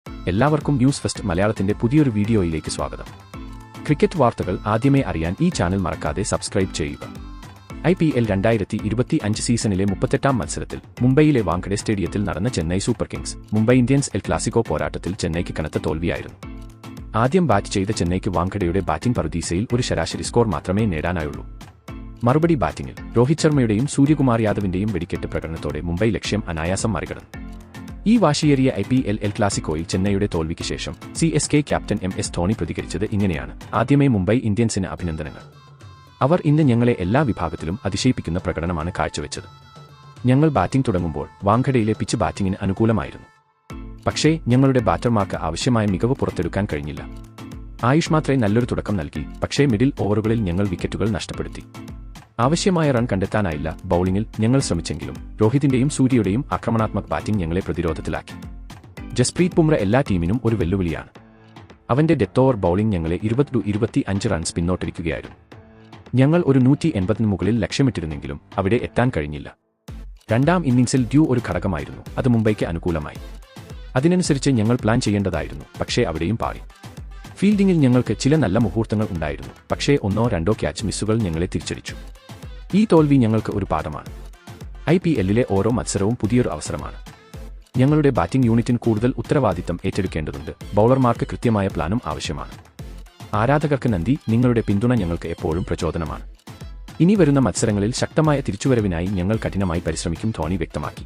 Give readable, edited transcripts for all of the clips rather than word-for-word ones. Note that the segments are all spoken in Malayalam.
എല്ലാവർക്കും ന്യൂസ് ഫസ്റ്റ് മലയാളത്തിന്റെ പുതിയൊരു വീഡിയോയിലേക്ക് സ്വാഗതം. ക്രിക്കറ്റ് വാർത്തകൾ ആദ്യമേ അറിയാൻ ഈ ചാനൽ മറക്കാതെ സബ്സ്ക്രൈബ് ചെയ്യുക. IPL 2025 സീസണിലെ 38ാം മത്സരത്തിൽ മുംബൈയിലെ വാങ്കഡെ സ്റ്റേഡിയത്തിൽ നടന്ന Chennai super Kings Mumbai Indians El Clasico പോരാട്ടത്തിൽ ചെന്നൈക്ക് കനത്ത തോൽവിയായിരുന്നു. ആദ്യം ബാറ്റ് ചെയ്ത ചെന്നൈക്ക് വാങ്കഡെയുടെ ബാറ്റിംഗ് പറുദീസയിൽ ഒരു ശരാശരി സ്കോർ മാത്രമേ നേടാനായുള്ളൂ. മറുപടി ബാറ്റിംഗിൽ രോഹിത് ശർമ്മയുടെയും സൂര്യകുമാർ യാദവിന്റെയും വെടിക്കെട്ട് പ്രകടനത്തോടെ മുംബൈ ലക്ഷ്യം അനായാസം മറികടന്നു. ഈ വാശിയേറിയ IPL എൽ ക്ലാസിക്കോയിൽ ചെന്നൈയുടെ തോൽവിക്ക് ശേഷം CSK ക്യാപ്റ്റൻ MS ധോണി പ്രതികരിച്ചത് ഇങ്ങനെയാണ്: ആദ്യമേ മുംബൈ ഇന്ത്യൻസിന് അഭിനന്ദനങ്ങൾ. അവർ ഇന്ന് ഞങ്ങളെ എല്ലാ വിഭാഗത്തിലും അതിശയിപ്പിക്കുന്ന പ്രകടനമാണ് കാഴ്ചവെച്ചത്. ഞങ്ങൾ ബാറ്റിംഗ് തുടങ്ങുമ്പോൾ വാങ്കഡെയിലെ പിച്ച് ബാറ്റിംഗിന് അനുകൂലമായിരുന്നു. പക്ഷേ ഞങ്ങളുടെ ബാറ്റർമാർക്ക് ആവശ്യമായ മികവ് പുറത്തെടുക്കാൻ കഴിഞ്ഞില്ല. ആയുഷ് മാത്രേ നല്ലൊരു തുടക്കം നൽകി, പക്ഷേ മിഡിൽ ഓവറുകളിൽ ഞങ്ങൾ വിക്കറ്റുകൾ നഷ്ടപ്പെടുത്തി. ആവശ്യമായ റൺ കണ്ടെത്താനായില്ല. ബൌളിംഗിൽ ഞങ്ങൾ ശ്രമിച്ചെങ്കിലും രോഹിതിന്റെയും സൂര്യയുടെയും ആക്രമണാത്മക ബാറ്റിംഗ് ഞങ്ങളെ പ്രതിരോധത്തിലാക്കി. ജസ്പ്രീത് ബുംറ എല്ലാ ടീമിനും ഒരു വെല്ലുവിളിയാണ്. അവന്റെ ഡെത്ത് ഓവർ ബൌളിംഗ് ഞങ്ങളെ 20-25 റൺസ് പിന്നോട്ടിരിക്കുകയായിരുന്നു. ഞങ്ങൾ ഒരു 180 മുകളിൽ ലക്ഷ്യമിട്ടിരുന്നെങ്കിലും അവിടെ എത്താൻ കഴിഞ്ഞില്ല. രണ്ടാം ഇന്നിംഗ്സിൽ ഡ്യൂ ഒരു ഘടകമായിരുന്നു. അത് മുംബൈക്ക് അനുകൂലമായി. അതിനനുസരിച്ച് ഞങ്ങൾ പ്ലാൻ ചെയ്യേണ്ടതായിരുന്നു, പക്ഷേ അവിടെയും പാളി. ഫീൽഡിംഗിൽ ഞങ്ങൾക്ക് ചില നല്ല മുഹൂർത്തങ്ങൾ ഉണ്ടായിരുന്നു, പക്ഷേ 1-2 ക്യാച്ച് മിസ്സുകൾ ഞങ്ങളെ തിരിച്ചടിച്ചു. ഈ തോൽവി ഞങ്ങൾക്ക് ഒരു പാഠമാണ്. IPLലെ ഓരോ മത്സരവും പുതിയൊരു അവസരമാണ്. ഞങ്ങളുടെ ബാറ്റിംഗ് യൂണിറ്റിന് കൂടുതൽ ഉത്തരവാദിത്തം ഏറ്റെടുക്കേണ്ടതുണ്ട്. ബൌളർമാർക്ക് കൃത്യമായ പ്ലാനും ആവശ്യമാണ്. ആരാധകർക്ക് നന്ദി. നിങ്ങളുടെ പിന്തുണ ഞങ്ങൾക്ക് എപ്പോഴും പ്രചോദനമാണ്. ഇനി വരുന്ന മത്സരങ്ങളിൽ ശക്തമായ തിരിച്ചുവരവിനായി ഞങ്ങൾ കഠിനമായി പരിശ്രമിക്കും, ധോണി വ്യക്തമാക്കി.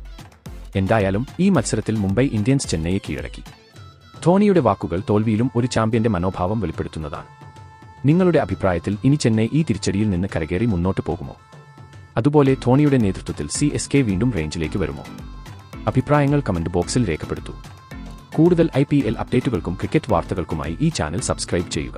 എന്തായാലും ഈ മത്സരത്തിൽ മുംബൈ ഇന്ത്യൻസ് ചെന്നൈയെ കീഴടക്കി. ധോണിയുടെ വാക്കുകൾ തോൽവിയിലും ഒരു ചാമ്പ്യന്റെ മനോഭാവം വെളിപ്പെടുത്തുന്നതാണ്. നിങ്ങളുടെ അഭിപ്രായത്തിൽ ഇനി ചെന്നൈ ഈ തിരിച്ചടിയിൽ നിന്ന് കരകയറി മുന്നോട്ട് പോകുമോ? അതുപോലെ ധോണിയുടെ നേതൃത്വത്തിൽ CSK വീണ്ടും റേഞ്ചിലേക്ക് വരുമോ? അഭിപ്രായങ്ങൾ കമന്റ് ബോക്സിൽ രേഖപ്പെടുത്തൂ. കൂടുതൽ IPL അപ്ഡേറ്റുകൾക്കും ക്രിക്കറ്റ് വാർത്തകൾക്കുമായി ഈ ചാനൽ സബ്സ്ക്രൈബ് ചെയ്യുക.